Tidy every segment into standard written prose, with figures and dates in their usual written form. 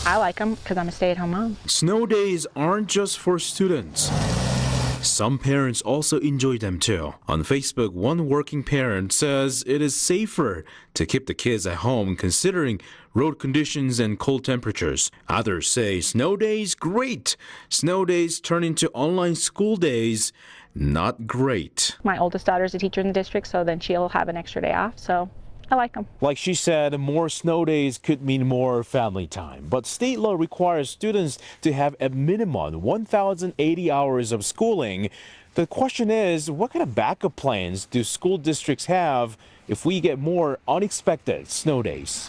I like them because I'm a stay-at-home mom. Snow days aren't just for students. Some parents also enjoy them too. On Facebook, one working parent says it is safer to keep the kids at home considering road conditions and cold temperatures. Others say snow days, great. Snow days turn into online school days, not great. My oldest daughter is a teacher in the district, so then she'll have an extra day off, so I like them. Like she said, more snow days could mean more family time. But state law requires students to have a minimum 1,080 hours of schooling. The question is, what kind of backup plans do school districts have if we get more unexpected snow days?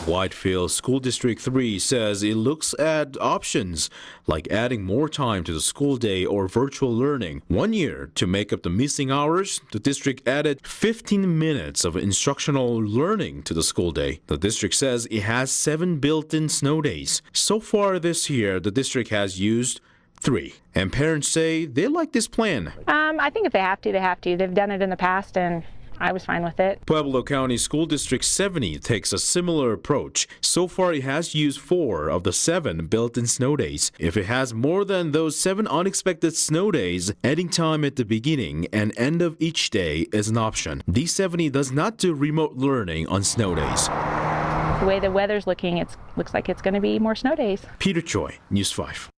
Whitefield School District 3 says it looks at options like adding more time to the school day or virtual learning. 1 year to make up the missing hours, the district added 15 minutes of instructional learning to the school day. The district says it has 7 built-in snow days. So far this year, the district has used 3. And parents say they like this plan. I think if they have to, they have to. They've done it in the past, and I was fine with it. Pueblo County School District 70 takes a similar approach. So far, it has used 4 of the 7 built-in snow days. If it has more than those 7 unexpected snow days, adding time at the beginning and end of each day is an option. D70 does not do remote learning on snow days. The way the weather's looking, it looks like it's going to be more snow days. Peter Choi, News 5.